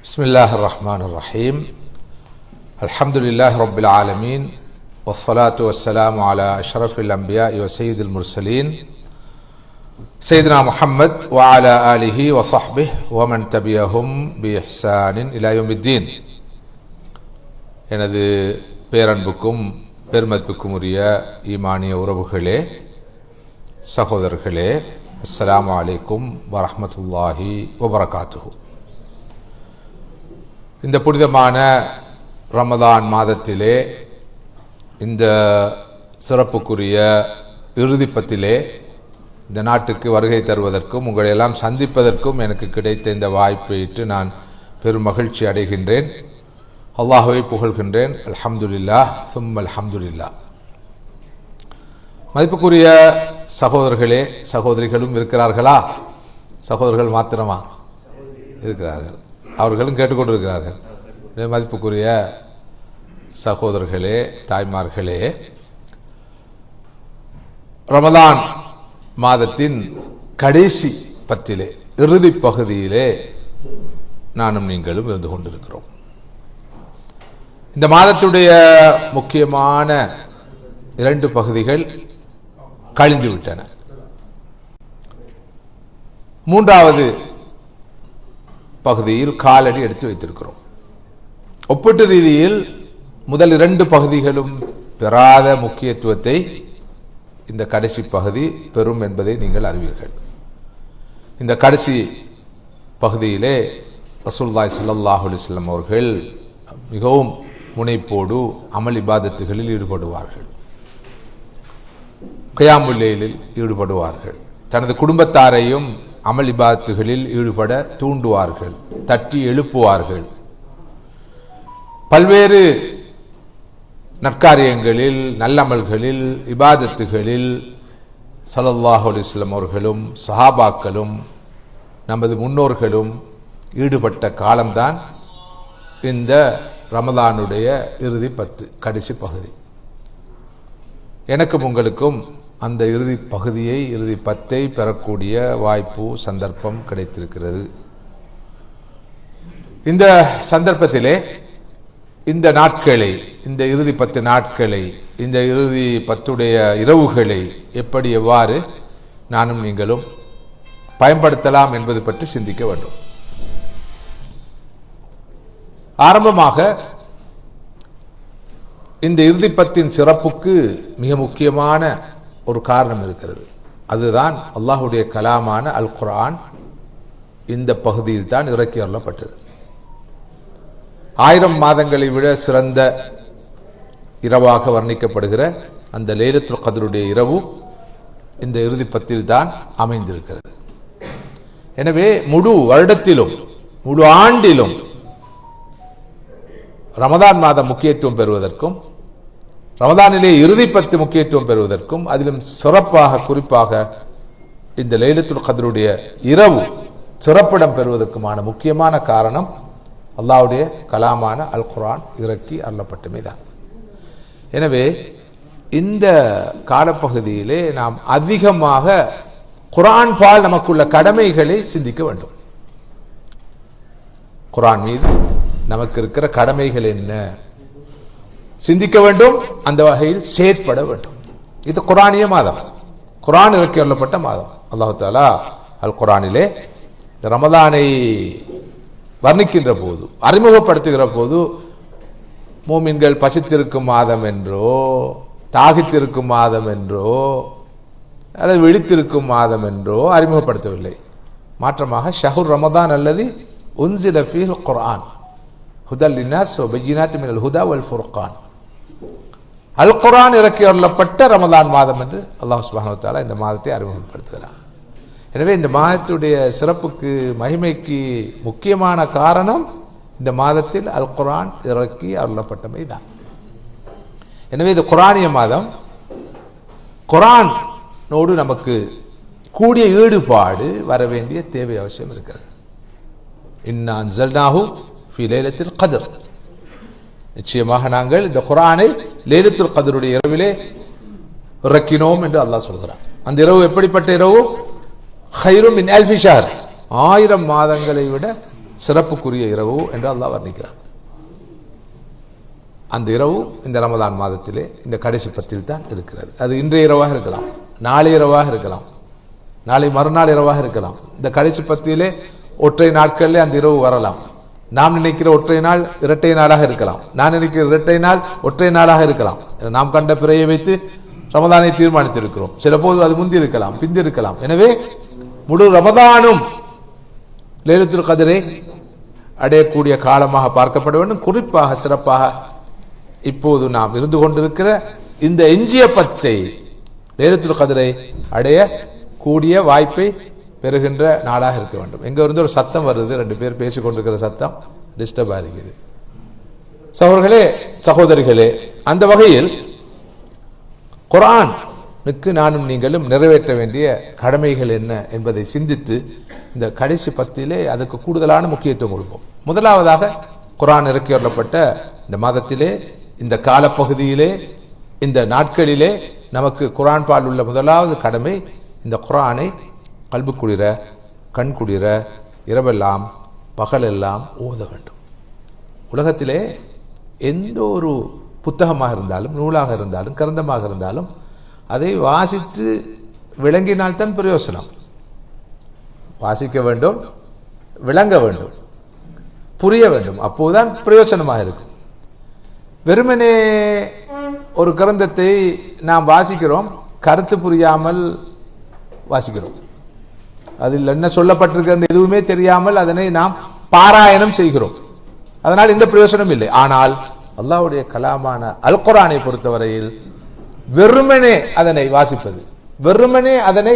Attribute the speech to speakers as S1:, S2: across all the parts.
S1: பிஸ்மில்லாஹ் الرحمن الرحيم الحمد لله رب العالمين والصلاة والسلام على أشرف الأنبياء وسيد المرسلين سيدنا محمد وعلى آله وصحبه ومن تبعهم بإحسان إلى يوم الدين. எனது பேரன்புக்கும் பெருமதிப்புக்கும் உரிய ஈமானிய உறவுகளே, சகோதரர்களே, அஸ்ஸலாமு அலைக்கும் வரஹ்மத்துல்லாஹி வபரகாத்துஹு. இந்த புனிதமான ரமதான் மாதத்திலே, இந்த சிறப்புக்குரிய இறுதிப்பத்திலே இந்த நாட்டுக்கு வருகை தருவதற்கும் உங்களை எல்லாம் சந்திப்பதற்கும் எனக்கு கிடைத்த இந்த வாய்ப்பையிட்டு நான் பெரும் மகிழ்ச்சி அடைகின்றேன். அல்லாஹ்வை புகழ்கின்றேன். அல்ஹம்துலில்லாஹ் சும்ம அல்ஹம்துலில்லாஹ். மதிப்புக்குரிய சகோதரர்களே, சகோதரிகளும் இருக்கிறார்களா? சகோதரர்கள் மாத்திரமா இருக்கிறார்கள்? அவர்களும் கேட்டுக்கொண்டிருக்கிறார்கள். மதிப்புக்குரிய சகோதரர்களே, தாய்மார்களே, ரமதான் மாதத்தின் கடைசி பத்திலே, இறுதி பகுதியிலே நானும் நீங்களும் இருந்து கொண்டிருக்கிறோம். இந்த மாதத்துடைய முக்கியமான 2 பகுதிகள் கழிந்துவிட்டன. 3வது பகுதியில் காலடி எடுத்து வைத்திருக்கிறோம். ஒப்பீட்டு ரீதியில் முதல் 2 பகுதிகளும் பெறாத முக்கியத்துவத்தை இந்த கடைசி பகுதி பெறும் என்பதை நீங்கள் அறிவீர்கள். இந்த கடைசி பகுதியிலே ரசூலுல்லாஹி ஸல்லல்லாஹு அலைஹி வஸல்லம் அவர்கள் மிகவும் முனைப்போடு அமல் இபாதத்துகளில் ஈடுபடுவார்கள். கியாமுல் லைலில் ஈடுபடுவார்கள். தனது குடும்பத்தாரையும் அமல் இபாதத்துகளில் ஈடுபட தூண்டுவார்கள், தட்டி எழுப்புவார்கள். பல்வேறு நற்காரியங்களில், நல்லமல்களில், இபாதத்துகளில் ஸல்லல்லாஹு அலைஹி வஸல்லம் அவர்களும் சஹாபாக்களும் நமது முன்னோர்களும் ஈடுபட்ட காலம்தான் இந்த ரமதானுடைய இறுதி 10 கடைசி பகுதி. எனக்கும் உங்களுக்கும் அந்த இறுதி பகுதியை, இறுதி 10ஐ பெறக்கூடிய வாய்ப்பு, சந்தர்ப்பம் கிடைத்திருக்கிறது. இந்த சந்தர்ப்பத்திலே இந்த நாட்களை, இந்த இறுதி 10 நாட்களை, இந்த இறுதி 10உடைய இரவுகளை எப்படி, எவ்வாறு நானும் நீங்களும் பயன்படுத்தலாம் என்பது பற்றி சிந்திக்க வேண்டும். ஆரம்பமாக இந்த இறுதி 10இன் சிறப்புக்கு மிக முக்கியமான ஒரு காரணம் இருக்கிறது. அதுதான் அல்லாஹ்வுடைய கலாமான அல் குர்ஆன் இந்த பகுதியில் தான் இறக்கி அருளப்பட்டது. 1000 மாதங்களை விட சிறந்த இரவாக வர்ணிக்கப்படுகிற அந்த லைலத்துல் கத்ருடைய இரவு இந்த இறுதி 10இல் தான் அமைந்திருக்கிறது. எனவே முழு வருடத்திலும், முழு ஆண்டிலும் ரமதான் மாதம் முக்கியத்துவம் பெறுவதற்கும், ரமதானிலே இறுதி 10 முக்கியத்துவம் பெறுவதற்கும், அதிலும் சிறப்பாக, குறிப்பாக இந்த லைலத்துல் கத்ருடைய இரவு சிறப்பிடம் பெறுவதற்குமான முக்கியமான காரணம் அல்லாஹ்வுடைய கலாமான அல் குர்ஆன் இறக்கி அருளப்பட்டமைதான். எனவே இந்த காலப்பகுதியிலே நாம் அதிகமாக குர்ஆன் பால் நமக்குள்ள கடமைகளை சிந்திக்க வேண்டும். குர்ஆன் மீது நமக்கு இருக்கிற கடமைகள் என்ன சிந்திக்க வேண்டும். அந்த வகையில் செயற்பட வேண்டும். இது குர்ஆனிய மாதம், குர்ஆன் இறக்கி அருளப்பட்ட மாதம். அல்லாஹ் தஆலா அல் குர்ஆனிலே ரமதானை வர்ணிக்கின்ற போது, அறிமுகப்படுத்துகிற போது, மூமின்கள் பசித்திருக்கும் மாதம் என்றோ, தாகித்திருக்கும் மாதம் என்றோ, அல்லது விழித்திருக்கும் மாதம் என்றோ அறிமுகப்படுத்தவில்லை. மாற்றமாக ஷஹ்ரு ரமதான் அல்லது உன்சில ஃபீஹில் குர்ஆன் ஹுதல் லின்னாஸ் வ பையினாத்தின் மினல் ஹுதா வல் ஃபுர்கான். அல் குர்ஆன் இறக்கி அருளப்பட்ட ரமதான் மாதம் என்று அல்லாஹ் சுப்ஹானஹு வ தஆலா இந்த மாதத்தை அறிமுகப்படுத்துகிறார். எனவே இந்த மாதத்துடைய சிறப்புக்கு, மகிமைக்கு முக்கியமான காரணம் இந்த மாதத்தில் அல் குர்ஆன் இறக்கி அருளப்பட்டமை தான். எனவே இது குர்ஆனிய மாதம். குர்ஆனோடு நமக்கு கூடிய ஈடுபாடு வர வேண்டிய தேவை அவசியம் இருக்கிறது. இன்னா அன்ஸல்னாஹு ஃபீ லைலத்தில் கத்ர். நிச்சயமாக நாங்கள் இந்த குர்ஆனை லைலத்துல் கத்ருடைய இரவிலே இறக்கினோம் என்று அல்லாஹ் சொல்கிறார். அந்த இரவு எப்படிப்பட்ட இரவு? ഖൈറു മിൻ അൽഫി ഷഹർ, 1000 மாதங்களை விட சிறப்புக்குரிய இரவு என்று அல்லாஹ் வர்ணிக்கிறான். அந்த இரவு இந்த ரமதான் மாதத்திலே இந்த கடைசி பத்தில் தான் இருக்கிறது. அது இன்றைய இரவாக இருக்கலாம், நாளை இரவாக இருக்கலாம், நாளை மறுநாள் இரவாக இருக்கலாம். இந்த கடைசி பத்தியிலே ஒற்றை நாட்களிலே அந்த இரவு வரலாம். நாம் நினைக்கிற ஒற்றை நாள் இரட்டை நாளாக இருக்கலாம், நான் நினைக்கிற இரட்டை நாள் ஒற்றை நாளாக இருக்கலாம். நாம் கண்ட பிறையை வைத்து ரமதானை தீர்மானித்திருக்கிறோம். சில போது அது முந்தி இருக்கலாம், பிந்தி இருக்கலாம். எனவே முழு ரமதானும் லைலத்துல் கத்ரை அடையக்கூடிய காலமாக பார்க்கப்பட வேண்டும். குறிப்பாக சிறப்பாக இப்போது நாம் இருந்து கொண்டிருக்கிற இந்த எஞ்சிய பத்தை லைலத்துல் கத்ரை அடைய கூடிய வாய்ப்பை பெறுகின்ற நாளாக இருக்க வேண்டும். எங்க இருந்து ஒரு சத்தம் வருது, 2 பேர் பேசிக் கொண்டிருக்கிற சத்தம் டிஸ்டர்ப் ஆகிறது. சகோதரர்களே, சகோதரிகளே, அந்த வகையில் குர்ஆனுக்கு நானும் நீங்களும் நிறைவேற்ற வேண்டிய கடமைகள் என்ன என்பதை சிந்தித்து இந்த கடைசி பத்திலே அதுக்கு கூடுதலான முக்கியத்துவம் கொடுப்போம். முதலாவதாக குர்ஆன் இறக்கி வரப்பட்ட இந்த மாதத்திலே, இந்த காலப்பகுதியிலே, இந்த நாட்களிலே நமக்கு குர்ஆன் பால் உள்ள முதலாவது கடமை இந்த குர்ஆனை கல்பு குளிர, கண் குளிர, இரவெல்லாம் பகலெல்லாம் ஓத வேண்டும். உலகத்திலே எந்த ஒரு புத்தகமாக இருந்தாலும், நூலாக இருந்தாலும், கிரந்தமாக இருந்தாலும் அதை வாசித்து விளங்கினால்தான் பிரயோசனம். வாசிக்க வேண்டும், விளங்க வேண்டும், புரிய வேண்டும், அப்போதுதான் பிரயோசனமாக இருக்கும். வெறுமனே ஒரு கிரந்தத்தை நாம் வாசிக்கிறோம், கருத்து புரியாமல் வாசிக்கிறோம். அதில் என்ன சொல்லப்பட்டிருக்கிறது எதுவுமே தெரியாமல் அதனை நாம் பாராயணம் செய்கிறோம். அதனால் எந்த பிரயோசனம் இல்லை. ஆனால் அல்லாஹ்வுடைய கலாமான அல் குர்ஆனை பொறுத்தவரையில் வெறுமனே அதனை வாசிப்பது, வெறுமனே அதனை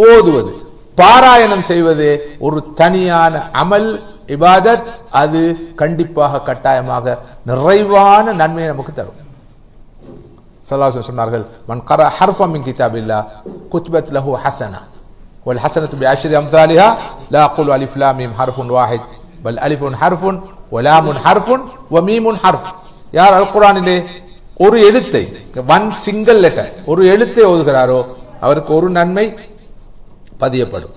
S1: ஓதுவது, பாராயணம் செய்வது ஒரு தனியான அமல், இபாதத். அது கண்டிப்பாக கட்டாயமாக நிறைவான நன்மையை நமக்கு தரும். ஸல்லல்லாஹு அலைஹி வஸல்லம் சொன்னார்கள், மன் கரஅ ஹர்ஃபன் மின் கிதாபில்லாஹ் குத்பத் லஹு ஹஸனா வல் ஹஸனத்து பிஅஷ்ரி அம்சாலிஹா லா அகுலு அலிஃப் லாம் மீம் ஹர்ஃபுன் வாஹித் பல் அலிஃபுன் ஹர்ஃபுன் வ லாமுன் ஹர்ஃபுன் வ மீமுன் ஹர்ஃப். யார் அல் குர்ஆனிலே ஒரு எழுத்தை, ஒன் சிங்கிள் லெட்டர், ஒரு எழுத்தை ஓதுகிறாரோ அவருக்கு ஒரு நன்மை பதியப்படும்.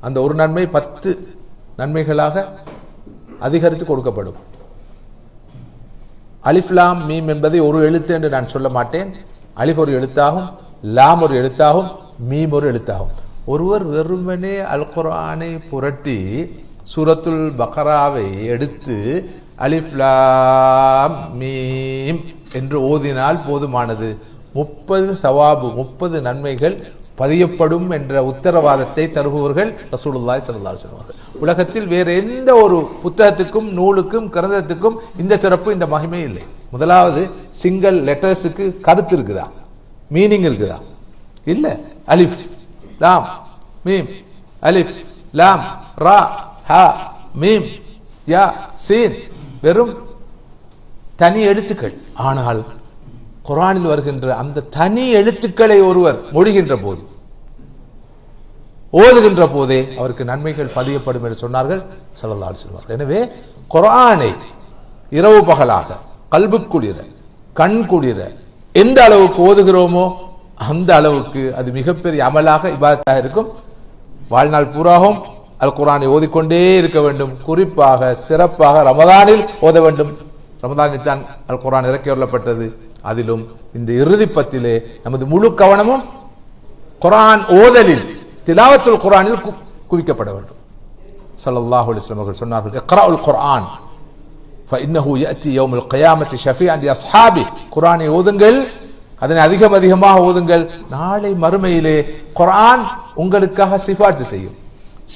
S1: அந்த ஒரு நன்மை 10 நன்மைகளாக அதிகரித்து கொடுக்கப்படும். அலிஃப் லாம் மீம் என்பதை ஒரு எழுத்து என்று நான் சொல்ல மாட்டேன். அலிஃப் ஒரு எழுத்தாகும், லாம் ஒரு எழுத்தாகும், மீம் ஒரு எழுத்தாகும். ஒருவர் வெறுமனே அல் குர்ஆனை புரட்டி சூரத்துல் பக்ராவை எடுத்து அலிஃப் லாம் மீம் என்று ஓதினால் போதுமானது. 30 சவாபு, 30 நன்மைகள் பதியப்படும் என்ற உத்தரவாதத்தை தருபவர்கள் ரசூலுல்லாஹி ஸல்லல்லாஹு அலைஹி வஸல்லம். உலகத்தில் வேறு எந்த ஒரு புத்தகத்துக்கும், நூலுக்கும், கிரந்தத்துக்கும் இந்த சிறப்பு, இந்த மகிமை இல்லை. முதலாவது, சிங்கிள் லெட்டர்ஸுக்கு கருத்து இருக்குதா, மீனிங் இருக்குதா? இல்ல. அலிஃப் லாம் மீம், அலிஃப் லாம் ரா ஹா மீம் யா சீன், வெறும் தனி எழுத்துக்கள். ஆனால் குர்ஆனில் வருகின்ற அந்த தனி எழுத்துக்களை ஒருவர் மொழிகின்ற போது, ஓதுகின்ற போதே அவருக்கு நன்மைகள் பதியப்படும் என்று சொன்னார்கள் ஸல்லல்லாஹு அலைஹி வஸல்லம். எனவே குர்ஆனை இரவு பகலாக கல்பு குளிர, கண் குளிர எந்த அளவுக்கு ஓதுகிறோமோ அந்த அளவுக்கு அது மிகப்பெரிய அமலாக, இபாதத்தாக இருக்கும். வாழ்நாள் பூராகவும் அல் குர்ஆனை ஓதிக்கொண்டே இருக்க வேண்டும். குறிப்பாக சிறப்பாக ரமதானில் ஓத வேண்டும். ரமதானில் தான் அல் குர்ஆன் இறக்கி வரப்பட்டது. அதிலும் இந்த இறுதி பத்திலே நமது முழு கவனமும் குர்ஆன் ஓதலில், திலாவத்துல் குர்ஆனில் குவிக்கப்பட வேண்டும். ஸல்லல்லாஹு அலைஹி வஸல்லம் அவர்கள் சொன்னார்கள், இக்ராஉல் குர்ஆன் ஃபஇன்னஹு யஅதி யௌமுல் கியாமத்தி ஷஃபீஅன் லி அஸ்ஹாபி. குர்ஆனை ஓதுங்கள், அதனை அதிகமாக ஓதுங்கள். நாளை மறுமையிலே குர்ஆன் உங்களுக்காக சிஃபாத்து செய்யும்,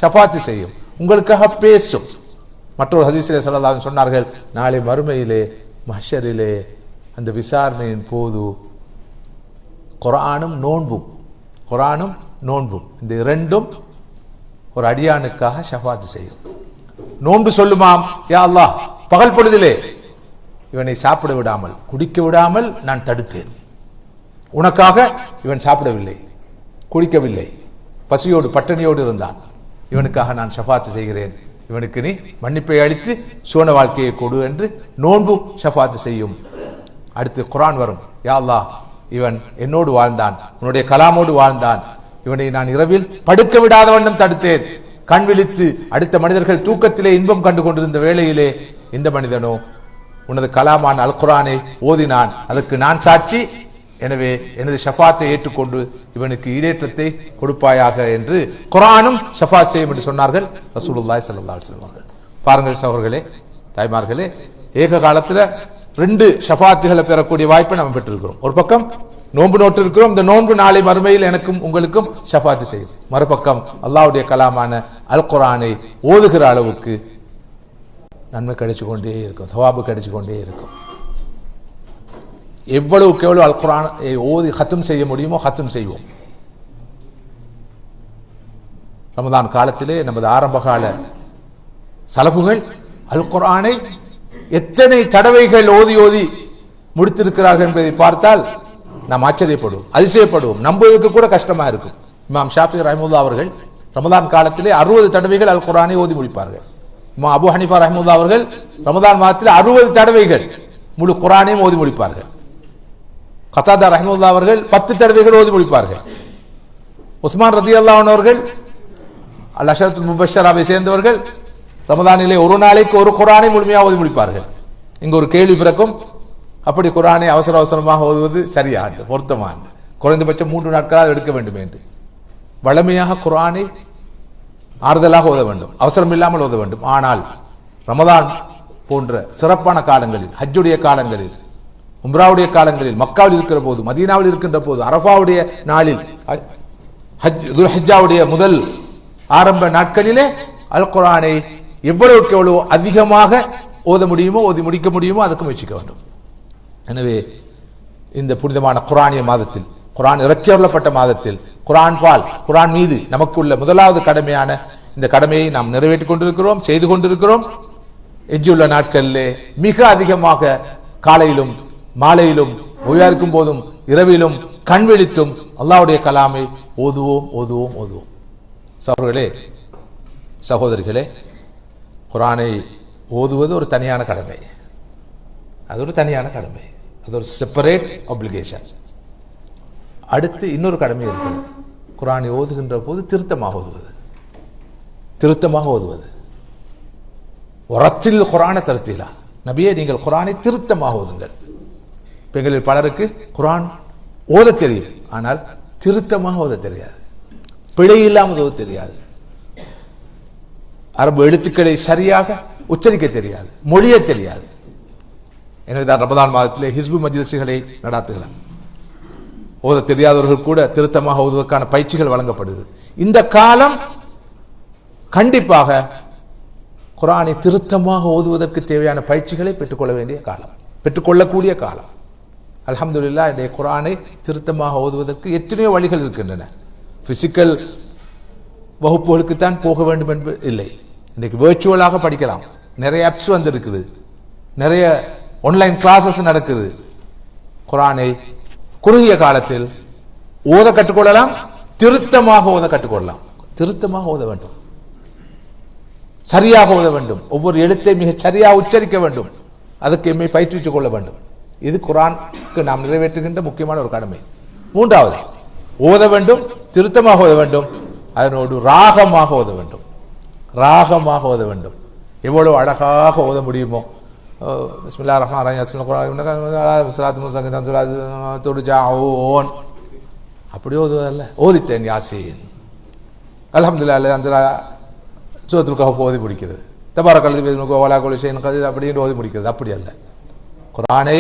S1: ஷஃபாத்து செய்யும், உங்களுக்காக பேசும். மற்றொரு ஹதீஸிலே ஸல்லல்லாஹு அலைஹி சொன்னார்கள், நாளை மறுமையிலே மஹ்ஷரிலே அந்த விசாரணையின் போது குர்ஆனும் நோன்பும் இந்த இரண்டும் ஒரு அடியானுக்காக ஷஃபாத்து செய்யும். நோன்பு சொல்லுமாம், யா அல்லாஹ், பகல் பொழுதிலே இவனை சாப்பிட விடாமல், குடிக்க விடாமல் நான் தடுத்தேன். உனக்காக இவன் சாப்பிடவில்லை, குடிக்கவில்லை, பசியோடு பட்டினியோடு இருந்தான். இவனுக்காக நான் ஷஃபாத்து செய்கிறேன். இவனுக்கு நீ மன்னிப்பை அளித்து சோன வாழ்க்கையை கொடு என்று நோன்பு ஷஃபாத்து செய்யும். அடுத்து குர்ஆன் வரும், யா அல்லாஹ், இவன் என்னோடு வாழ்ந்தான், உன்னுடைய கலாமோடு வாழ்ந்தான், இவனை நான் இரவில் படுக்க விடாத வண்ணம் தடுத்தேன், கண் விழித்து அடுத்த மனிதர்கள் தூக்கத்திலே இன்பம் கண்டு கொண்டிருந்த வேளையிலே இந்த மனிதனோ உனது கலாமான அல் குர்ஆனை ஓதினான், அதற்கு நான் சாட்சி, எனவே எனது ஷஃபாத்தை ஏற்றுக்கொண்டு இவனுக்கு ஈடேற்றத்தை கொடுப்பாயாக என்று குர்ஆனும் ஷஃபாத் செய்யும் என்று சொன்னார்கள் ரசூலுல்லாஹி ஸல்லல்லாஹு அலைஹி வஸல்லம். பாருங்கள் சகோதரர்களே, தாய்மார்களே, ஏக காலத்தில் 2 ஷஃபாத்துகளை பெறக்கூடிய வாய்ப்பை நாம் பெற்றிருக்கிறோம். ஒரு பக்கம் நோன்பு நோட்டு இருக்கிறோம், இந்த நோன்பு நாளை மறுமையில் எனக்கும் உங்களுக்கும் ஷஃபாத்து செய்யும். மறுபக்கம் அல்லாஹ்வுடைய கலாமான அல் குர்ஆனை ஓதுகிற அளவுக்கு நன்மை கிடைச்சு கொண்டே இருக்கும், தவாபு கிடைச்சு கொண்டே இருக்கும். எவ்வளவுக்கு எவ்வளவு அல் குர்ஆனை ஓதி ஹத்தும் செய்ய முடியுமோ ஹத்தும் செய்வோம். ரமதான் காலத்திலே நமது ஆரம்பகால சலஃபுகள் அல் குர்ஆனை எத்தனை தடவைகள் ஓதி ஓதி முடித்திருக்கிறார்கள் என்பதை பார்த்தால் நாம் ஆச்சரியப்படுவோம், அதிசயப்படுவோம், நம்புவதற்கு கூட கஷ்டமா இருக்கும். இமாம் ஷாஃபி ரஹ்மத்துல்லாஹி அவர்கள் ரமதான் காலத்திலே 60 தடவைகள் அல் குர்ஆனை ஓதி முடிப்பார்கள். இமாம் அபு ஹனீஃபா ரஹ்மத்துல்லாஹி அவர்கள் ரமதான் மாதத்தில் 60 தடவைகள் முழு குர்ஆனையும் ஓதி முடிப்பார்கள். கதாதா ரஹ்மத்துல்லாஹி அவர்கள் 10 தடவைகள் ஓதி முடிப்பார்கள். உஸ்மான் ரலியல்லாஹு அன்ஹு அவர்கள் அல் அஷரத்துல் முபஷ்ஷராவை சேர்ந்தவர்கள் ரமதானிலே ஒரு நாளைக்கு ஒரு குர்ஆனை முழுமையாக ஓதி முடிப்பார்கள். இங்கு ஒரு கேள்வி பிறக்கும், அப்படி குர்ஆனை அவசர அவசரமாக ஓதுவது சரியா, பொருத்தமான, குறைந்தபட்சம் 3 நாட்களாக எடுக்க வேண்டும் என்று. வழமையாக குர்ஆனை ஆறுதலாக ஓத வேண்டும், அவசரம் இல்லாமல் ஓத வேண்டும். ஆனால் ரமதான் போன்ற சிறப்பான காலங்களில், ஹஜ்ஜுடைய காலங்களில், உம்ராவுடைய காலங்களில், மக்காவில் இருக்கிற போது, மதீனாவில் இருக்கின்ற போது, அரஃபாவுடைய நாளில், துல்ஹிஜ்ஜாவுடைய முதல் ஆரம்ப நாட்களிலே அல் குர்ஆனை எவ்வளவுக்கு எவ்வளவு அதிகமாக ஓத முடியுமோ, ஓதி முடிக்க முடியுமோ அதுக்கு முயற்சிக்க வேண்டும். எனவே இந்த புனிதமான குர்ஆனிய மாதத்தில், குர்ஆன் இறக்கியுள்ளப்பட்ட மாதத்தில், குர்ஆன் மீது நமக்குள்ள முதலாவது கடமையான இந்த கடமையை நாம் நிறைவேற்றிக் கொண்டிருக்கிறோம், செய்து கொண்டிருக்கிறோம். எஞ்சியுள்ள நாட்களிலே மிக அதிகமாக காலையிலும் மாலையிலும் ஓய்வாயிருக்கும் போதும் இரவிலும் கண் விழித்தும் அல்லாஹ்வுடைய கலாமை ஓதுவோம் ஓதுவோம் ஓதுவோம். சகோதரர்களே, சகோதரிகளே, குர்ஆனை ஓதுவது ஒரு தனியான கடமை, அது ஒரு தனியான கடமை, அது ஒரு செப்பரேட் ஆப்ளிகேஷன். அடுத்து இன்னொரு கடமை இருக்கிறது, குர்ஆனை ஓதுகின்ற போது திருத்தமாக ஓதுவது, திருத்தமாக ஓதுவது. ஒரத்தில் குர்ஆன தர்த்தீலா, நபியே நீங்கள் குர்ஆனை திருத்தமாக ஓதுங்கள். எங்களில் பலருக்கு குர்ஆன் ஓத தெரியும், ஆனால் திருத்தமாக ஓத தெரியாது, பிழை இல்லாமல் ஓத தெரியாது, அரபு எழுத்துக்களை சரியாக உச்சரிக்க தெரியாது, மொழிய தெரியாது. எனவே தான் ரமதான் மாதத்திலே ஹிஸ்பு மஜ்லிஸ்களை நடாத்துகிறார். ஓத தெரியாதவர்கள் கூட திருத்தமாக ஓதுவதற்கான பயிற்சிகள் வழங்கப்படுது. இந்த காலம் கண்டிப்பாக குர்ஆனை திருத்தமாக ஓதுவதற்கு தேவையான பயிற்சிகளை பெற்றுக்கொள்ள வேண்டிய காலம், பெற்றுக்கொள்ளக்கூடிய காலம். அல்ஹம்துலில்லாஹ், இன்றைய குர்ஆனை திருத்தமாக ஓதுவதற்கு எத்தனையோ வழிகள் இருக்கின்றன. பிசிக்கல் வகுப்புகளுக்குத்தான் போக வேண்டும் என்பது இல்லை, இன்றைக்கு வெர்ச்சுவலாக படிக்கலாம். நிறைய ஆப்ஸ் வந்து இருக்குது, நிறைய ஆன்லைன் கிளாஸஸ் நடக்குது. குர்ஆனை குறுகிய காலத்தில் ஓத கற்றுக்கொள்ளலாம், திருத்தமாக ஓத கற்றுக்கொள்ளலாம். திருத்தமாக ஓத வேண்டும், சரியாக ஓத வேண்டும், ஒவ்வொரு எழுத்தை மிக சரியாக உச்சரிக்க வேண்டும், அதுக்கு எம்மை பயிற்றுவித்துக் கொள்ள வேண்டும். இது குர்ஆனுக்கு நாம் நிறைவேற்றுகின்ற முக்கியமான ஒரு கடமை. மூன்றாவது, ஓத வேண்டும், திருத்தமாக ஓத வேண்டும், அதனோடு ராகமாக ஓத வேண்டும், ராகமாக ஓத வேண்டும். எவ்வளவு அழகாக ஓத முடியுமோ, பிஸ்மில்லாஹிர் ரஹ்மானிர் ரஹீம் அப்படி ஓதுவதல்ல. ஓதித்தேன் யாசீன், அல்ஹம்துலில்லாஹ், அந்த சூரத்துல் கஹஃப் ஓதி முடிக்கிறது, தபாரக்கல்லதி பிஸ்மிஹி வலா குல்லி ஷைஇன் கதீர் அப்படின்னு ஓதி முடிக்கிறது. அப்படி அல்ல, குர்ஆனை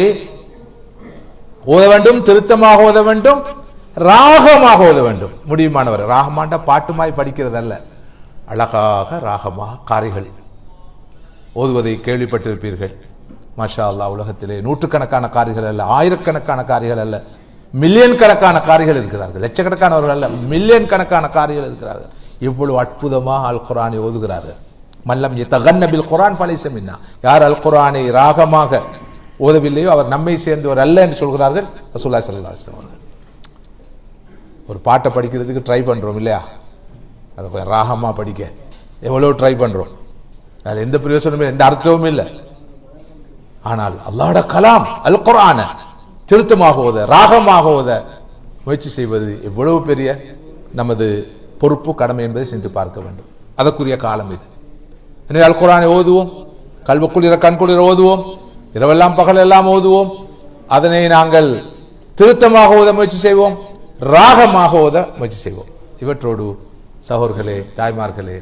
S1: ஓத வேண்டும், திருத்தமாக ஓத வேண்டும், ராகமாக ஓத வேண்டும். முடியுமானவர், ராகமாண்ட பாட்டுமாய் படிக்கிறது அல்ல, அழகாக ராகமாக காரிகள் ஓதுவதை கேள்விப்பட்டிருப்பீர்கள். மாஷா அல்லாஹ், உலகத்திலே நூற்றுக்கணக்கான காரிகள் அல்ல, ஆயிரக்கணக்கான காரிகள் அல்ல, மில்லியன் கணக்கான காரிகள் இருக்கிறார்கள். லட்சக்கணக்கானவர்கள் அல்ல, மில்லியன் கணக்கான காரிகள் இருக்கிறார்கள். இவ்வளவு அற்புதமாக அல் குர்ஆனை ஓதுகிறார்கள். மல்லம் யதகன்ன பில் குர்ஆன் ஃபலைஸ மின்னா, யார் அல் குர்ஆனை ராகமாக ஓதவில்லையோ அவர் நம்மை சேர்ந்தவர் அல்ல என்று சொல்கிறார்கள் ரசூலுல்லாஹி ஸல்லல்லாஹு அலைஹி வஸல்லம். ஒரு பாட்டை படிக்கிறதுக்கு ட்ரை பண்றோம் இல்லையா, அதை கொஞ்சம் ராகமாக படிக்க எவ்வளோ ட்ரை பண்றோம், அதில் எந்த பிரயோசனமும் எந்த அர்த்தமும் இல்லை. ஆனால் அல்லாஹ்வுடைய கலாம் அல் குர்ஆனை திருத்தமாக ஓத, ராகமாக ஓத முயற்சி செய்வது எவ்வளவு பெரிய நமது பொறுப்பு, கடமை என்பதை சிந்தித்து பார்க்க வேண்டும். அதற்குரிய காலம் இது. எனவே அல் குர்ஆனை ஓதுவோம், கல்புக்குளிர கண்குளிர ஓதுவோம், இரவெல்லாம் பகல் எல்லாம் ஓதுவோம். அதனை நாங்கள் திருத்தமாக ஓத முயற்சி செய்வோம், ராகமாக ஓத முயற்சி செய்வோம். இவற்றோடு சகோதரர்களே, தாய்மார்களே,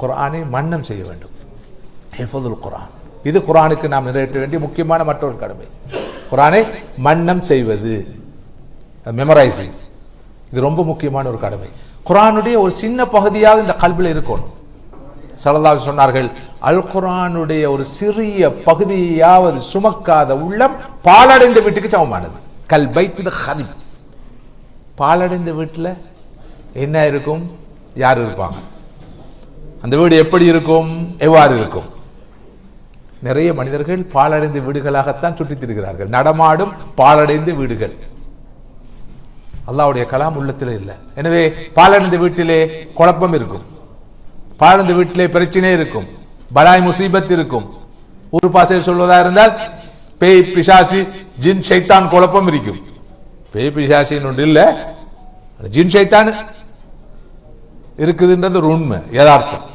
S1: குர்ஆனை மன்னம் செய்ய வேண்டும். ஹிஃபுல் குர்ஆன், இது குர்ஆனுக்கு நாம் நிறைவேற்ற வேண்டிய முக்கியமான மற்றொரு கடமை. குர்ஆனை மன்னம் செய்வது, மெமரைசிங், இது ரொம்ப முக்கியமான ஒரு கடமை. குர்ஆனுடைய ஒரு சின்ன பகுதியாக இந்த கல்பில் இருக்கணும். ஸல்லல்லாஹு அலைஹி சொன்னார்கள், அல் குர்ஆனுடைய ஒரு சிறிய பகுதியாவது சுமக்காத உள்ளம் பாலடைந்த வீட்டுக்கு சமமானது. கல் பைத்தில் ஹரிப், பாலடைந்த வீட்டில் என்ன இருக்கும்? யார் இருப்பாங்க? அந்த வீடு எப்படி இருக்கும்? எவ்வாறு இருக்கும்? நிறைய மனிதர்கள் பாலடைந்த வீடுகளாகத்தான் சுற்றித் திரிகிறார்கள், நடமாடும் பாலடைந்த வீடுகள். அல்லாஹ்வுடைய கலாம் உள்ளத்திலே இல்லை. எனவே பாலடைந்த வீட்டிலே குழப்பம் இருக்கும், பாலடைந்த வீட்டிலே பிரச்சனை இருக்கும், பலாய் முசீபத் இருக்கும். ஊர் பாசையில் சொல்வதா இருந்தால் பேய் பிசாசி ஜின் ஷைத்தான் குழப்பம் இருக்கும். பேய் பிசாசின்னு ஒன்று இல்லை, ஜின் ஷைத்தான் இருக்குதுன்றது ஒரு உண்மை, யதார்த்தம்.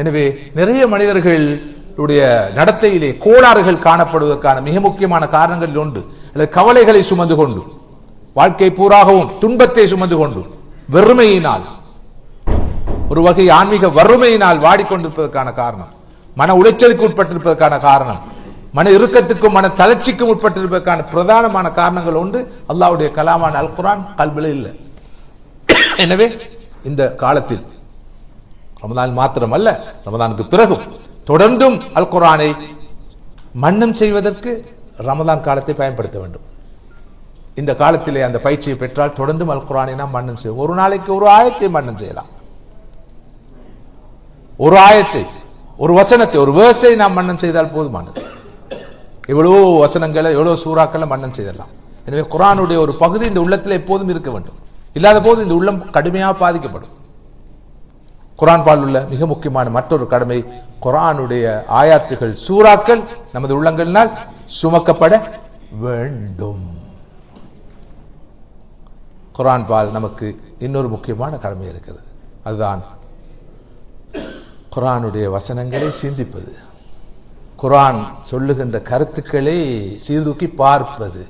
S1: எனவே நிறைய மனிதர்களுடைய நடத்தையிலே கோளாறுகள் காணப்படுவதற்கான மிக முக்கியமான காரணங்களில் ஒன்று, அல்லது கவலைகளை சுமந்து கொண்டு, வாழ்க்கை பூராகவும் துன்பத்தை சுமந்து கொண்டு, வெறுமையினால், ஒரு வகை ஆன்மீக வறுமையினால் வாடிக்கொண்டிருப்பதற்கான காரணம், மன உளைச்சலுக்கு உட்பட்டிருப்பதற்கான காரணம், மன இறுக்கத்துக்கும் மன தளர்ச்சிக்கும் உட்பட்டிருப்பதற்கான பிரதானமான காரணங்கள் ஒன்று அல்லாஹ்வுடைய கலாமான அல் குர்ஆன் கல்பில் இல்லை. எனவே இந்த காலத்தில் ரமதான் மாத்திரமல்ல, ரமதானுக்கு பிறகும் தொடர்ந்தும் அல் குர்ஆனை மன்னம் செய்வதற்கு ரமதான் காலத்தை பயன்படுத்த வேண்டும். இந்த காலத்திலே அந்த பயிற்சியை பெற்றால் தொடர்ந்தும் அல் குர்ஆனை நாம் மன்னம் செய்வோம். ஒரு நாளைக்கு ஒரு ஆயத்தை மன்னம் செய்யலாம், ஒரு ஆயத்தை, ஒரு வசனத்தை, ஒரு வேர்ஸை நாம் மன்னம் செய்தால் போதுமானது. எவ்வளவோ வசனங்களை, எவ்வளவு சூறாக்களை மன்னம் செய்தலாம். எனவே குர்ஆனுடைய ஒரு பகுதி இந்த உள்ளத்தில் எப்போதும் இருக்க வேண்டும். இல்லாத போது இந்த உள்ளம் கடுமையாக பாதிக்கப்படும். குர்ஆன் பால் உள்ள மிக முக்கியமான மற்றொரு கடமை, குர்ஆனுடைய ஆயாத்துகள், சூறாக்கள் நமது உள்ளங்களினால் சுமக்கப்பட வேண்டும். குர்ஆன் பால் நமக்கு இன்னொரு முக்கியமான கடமை இருக்கிறது. அதுதான் குர்ஆனுடைய வசனங்களை சிந்திப்பது, குர்ஆன் சொல்லுகின்ற கருத்துக்களை சீர்தூக்கி பார்ப்பது.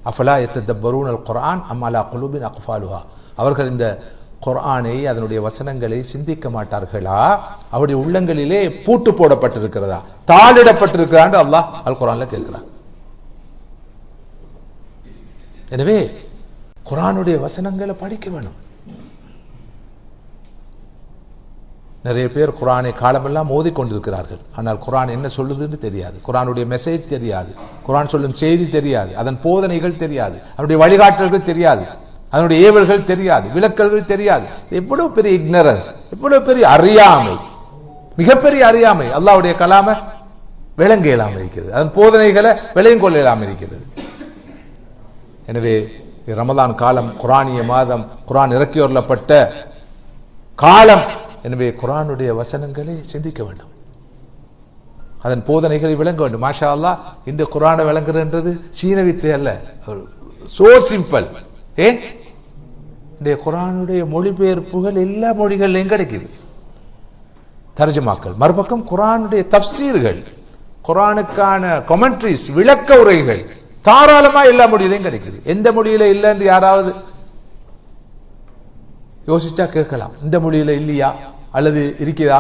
S1: அஃபலா யத்ததப்பரூனல் குர்ஆன் அம் அலா குலூபின் அக்ஃபாலுஹா, அவர்கள் இந்த குர்ஆனை, அதனுடைய வசனங்களை சிந்திக்க மாட்டார்களா? அவருடைய உள்ளங்களிலே பூட்டு போடப்பட்டிருக்கிறதா, தாளிடப்பட்டிருக்கிறான் அல்லாஹ் அல் குர்ஆன்ல கேட்கிறான். எனவே குர்ஆனுடைய வசனங்களை படிக்க வேணும். நிறைய பேர் குர்ஆனை காலமெல்லாம் ஓதி கொண்டிருக்கிறார்கள், ஆனால் குர்ஆன் என்ன சொல்லுதுன்னு தெரியாது, குர்ஆனுடைய மெசேஜ் தெரியாது, குர்ஆன் சொல்லும் செய்தி தெரியாது, அதன் போதனைகள் தெரியாது, அதனுடைய வழிகாட்டல்கள் தெரியாது, அதனுடைய ஏவல்கள் தெரியாது, விளக்கல்கள் தெரியாது. எவ்வளவு பெரிய இக்னரன்ஸ், எவ்வளவு பெரிய அறியாமை, மிகப்பெரிய அறியாமை. அல்லாஹ்வுடைய கலாம விளங்க இயலாமல் இருக்கிறது, அதன் போதனைகளை விளையும் கொள்ள இயலாமல் இருக்கிறது. எனவே ரமதான் காலம் குர்ஆனிய மாதம், குர்ஆன் இறக்கியுள்ளப்பட்ட காலம். எனவே குர்ஆனுடைய வசனங்களை சிந்திக்க வேண்டும், அதன் போதனைகளை விளங்க வேண்டும். மாஷா அல்லாஹ், இந்த குர்ஆனை விளங்குறது சீன வித்தை அல்ல, சோ சிம்பிள். ஏன்? இந்த குர்ஆனுடைய மொழிபெயர்ப்புகள் எல்லா மொழிகளிலும் கிடைக்குது, தர்ஜுமாக்கள். மறுபக்கம் குர்ஆனுடைய தஃப்சீர்கள், குர்ஆனுக்கான கமெண்ட்ரிஸ், விளக்க உரைகள் தாராளமா எல்லா மொழியிலையும் கிடைக்குது. எந்த மொழியில இல்லைன்னு யாராவது யோசிச்சா கேட்கலாம், இந்த மொழியில இல்லையா அல்லது இருக்கிறதா?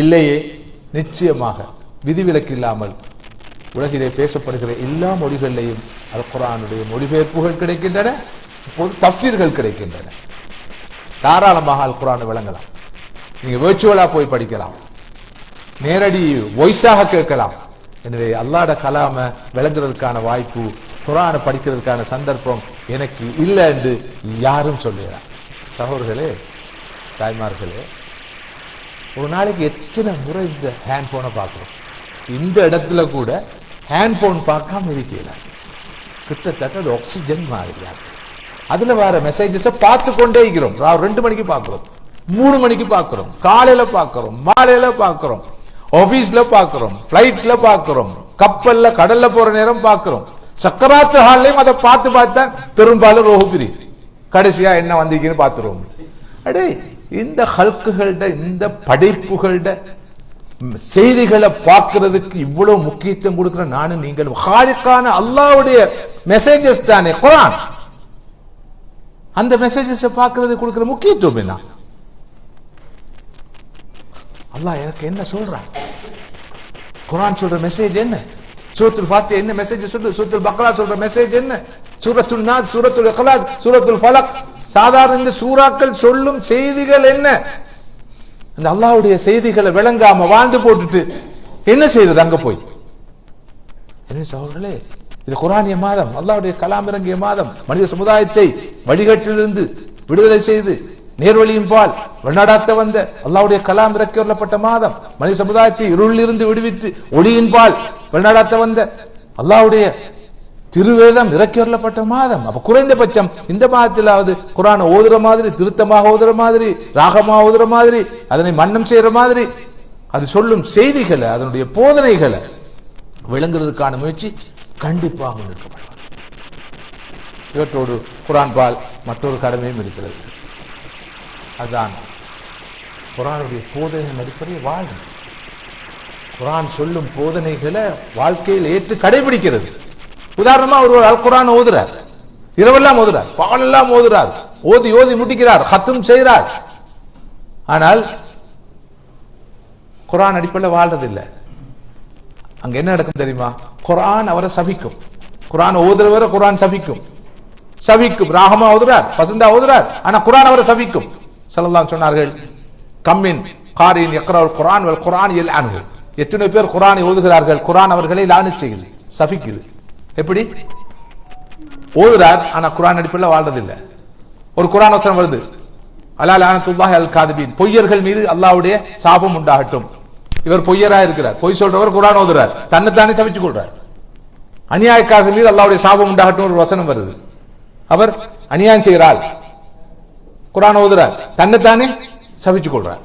S1: இல்லையே. நிச்சயமாக விதிவிலக்கு இல்லாமல் உலகிலே பேசப்படுகிற எல்லா மொழிகளிலேயும் அல் குர்ஆனுடைய மொழிபெயர்ப்புகள் கிடைக்கின்றன, இப்போது தஃப்சீர்கள் கிடைக்கின்றன. தாராளமாக அல் குர்ஆனை விளங்கலாம். நீங்க வெர்ச்சுவலா போய் படிக்கலாம், நேரடி வாய்ஸாக கேட்கலாம். எனவே அல்லாஹ்வுடைய கலாம விளங்குறதுக்கான வாய்ப்பு, குர்ஆனை படிக்கிறதுக்கான சந்தர்ப்பம் எனக்கு இல்லை என்று யாரும் சொல்லுகிறார். சகோதரர்களே, தாய்மார்களே, ஒரு நாளைக்கு எத்தனை முறை இந்த ஹேண்ட்போனை பார்க்குறோம்? இந்த இடத்துல கூட ஹேண்ட்போன் பார்க்காம இருக்கல, கிட்டத்தட்ட அது ஆக்சிஜன் மாதிரியாக. அதுல வர மெசேஜஸை பார்த்து கொண்டே இருக்கிறோம். 2 மணிக்கு பார்க்கிறோம், 3 மணிக்கு பார்க்கிறோம், காலையில பார்க்கிறோம், மாலையில பார்க்கிறோம், ஆபீஸ்ல பார்க்கிறோம், பிளைட்ல பார்க்கிறோம், கப்பல்ல கடல்ல போற நேரம் பார்க்கிறோம், சக்கராத்து ஹால்லையும் அதை பார்த்து பார்த்து தான் பெரும்பாலும் ரோஹு பிரி கடைசியா என்ன வந்தீங்கன்னு பார்த்துருவோம். அடே, இந்த ஹல்குகளோட இந்த படைப்புகளோட செய்திகளை பார்க்கிறதுக்கு இவ்வளவு முக்கியத்துவம் கொடுக்கிற நானும் நீங்களும் ஹாலிக்கான அல்லாஹ்வுடைய மெசேஜஸ் தானே குர்ஆன். அந்த மெசேஜஸ் பார்க்கிறதுக்கு கொடுக்கிற முக்கியத்துவம் என்ன? அல்லாஹ் எனக்கு என்ன சொல்றான்? குர்ஆன் சொல்ற மெசேஜ் என்ன? சூரத்துல் ஃபாத்திஹா என்ன மெசேஜ் சொல்லுது? சூரத்துல் பக்ரா சொல்ற மெசேஜ் என்ன? சூரத்துல் நாஸ், சூரத்துல் இக்லாஸ், சூரத்துல் ஃபலக், சாதாரண இந்த சூறாக்கள் சொல்லும் செய்திகள் என்ன? அந்த அல்லாஹ்வுடைய செய்திகளை விளங்காம வாழ்ந்து போட்டுட்டு என்ன செய்யறது அங்க போய்? என்ன சகோதரர்களே, இது குர்ஆனிய மாதம், அல்லாஹ்வுடைய கலாம் இறங்கிய மாதம். மனித சமுதாயத்தை வழிகட்டிலிருந்து விடுதலை செய்து நேர்வழியின் பால் வழிநடாத்த வந்த அல்லாஹ்வுடைய கலாம் இறக்கி வரப்பட்ட மாதம். மனித சமுதாயத்தை இருளிலிருந்து விடுவித்து ஒளியின் பால் வழிநடாத்த வந்த அல்லாஹ்வுடைய திருவேதம் இறக்கி வரப்பட்ட மாதம். அப்ப குறைந்தபட்சம் இந்த மாதத்திலாவது குர்ஆனை ஓதுற மாதிரி, திருத்தமாக ஓதுற மாதிரி, ராகமாக ஓதுற மாதிரி, அதனை மன்னம் செய்யற மாதிரி, அது சொல்லும் செய்திகளை, அதனுடைய போதனைகளை விளங்குறதுக்கான முயற்சி கண்டிப்பாக எடுக்கப்படும். இவற்றோடு குர்ஆன் பால் மற்றொரு கடமையும் இருக்கிறது. அதுதான் குர்ஆனுடைய போதனையின் அடிப்படையில் வாழும். குர்ஆன் சொல்லும் போதனைகளை வாழ்க்கையில் ஏற்று கடைபிடிக்கிறது. உதாரணமா ஒரு அல் குர்ஆன் ஓதுறார், இரவெல்லாம் ஓதுறார், பகலெல்லாம் ஓதுறார், ஓதி ஓதி முடிக்கிறார், ஹத்தும் செய்கிறார். ஆனால் குர்ஆன் அடிப்படையில் வாழ்றதில்லை. அங்க என்ன நடக்கும் தெரியுமா? குர்ஆன் அவரை சபிக்கும். குர்ஆன் ஓதுறவரை குர்ஆன் சபிக்கும். ராகமா ஓதுறார், பசந்தா ஓதுறார், ஆனா குர்ஆன் அவரை சபிக்கும். ஸல்லல்லாஹு அலைஹி சொன்னார்கள், கம்மின் காரின் யக்ரவுல் குர்ஆன் வல் குர்ஆன் யல்அன்ஹு. எத்தனை பேர் குர்ஆனை ஓதுகிறார்கள், குர்ஆன் அவர்களை லானத் செய்யுது, சபிக்குது. எப்படி? ஓதுறார், ஆனா குர்ஆன் அடிப்படையில் வாழ்றதில்லை. ஒரு குர்ஆன் வசனம் வருது, அலா லஅனத்துல்லாஹி அல் காதிபீன், பொய்யர்கள் மீது அல்லாஹ்வுடைய சாபம் உண்டாகட்டும். இவர் பொய்யரா இருக்கிறார், பொய் சொல்றவர் குர்ஆன் ஓதுறார், தன்னைத்தானே சபிச்சு கொள்றார். அநியாயக்காரர்கள் மீது அல்லாஹ்வுடைய சாபம் உண்டாகட்டும் ஒரு வசனம் வருது, அவர் அநியாயம் செய்கிறார், குர்ஆன் ஓதுறார், தன்னைத்தானே சபிச்சு கொள்றார்.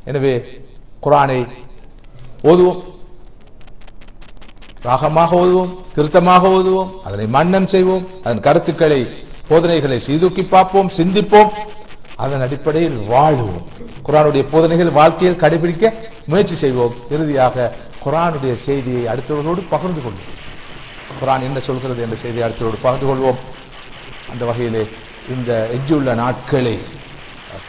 S1: எனவே குர்ஆனை ஓதுவோம், ராகமாக ஓதுவோம், திருத்தமாக ஓதுவோம், அதனை மன்னம் செய்வோம், அதன் கருத்துக்களை, போதனைகளை சீதூக்கி பார்ப்போம், சிந்திப்போம், அதன் அடிப்படையில் வாழுவோம். குர்ஆனுடைய போதனைகள் வாழ்க்கையில் கடைபிடிக்க முயற்சி செய்வோம். இறுதியாக குர்ஆனுடைய செய்தியை அடுத்தவர்களோடு பகிர்ந்து கொள்வோம். குர்ஆன் என்ன சொல்கிறது என்ற செய்தியை அடுத்தவர்களோடு பகிர்ந்து கொள்வோம். அந்த வகையிலே இந்த எஞ்சியுள்ள நாட்களை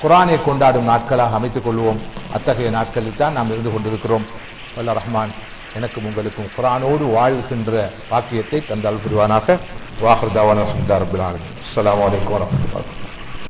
S1: குர்ஆனை கொண்டாடும் நாட்களாக அமைத்துக் கொள்வோம். அத்தகைய நாட்களில் தான் நாம் இருந்து கொண்டிருக்கிறோம். வல்ல ரஹ்மான் எனக்கும் உங்களுக்கும் குர்ஆனோடு வாழ்கின்ற பாக்கியத்தை தந்தால் புரிவானாக. வாஹிர் தஅவானா அல்ஹம்துலில்லாஹி ரப்பில் ஆலமீன். அஸ்ஸலாமு அலைக்கும் வரஹ்மத்துல்லாஹி.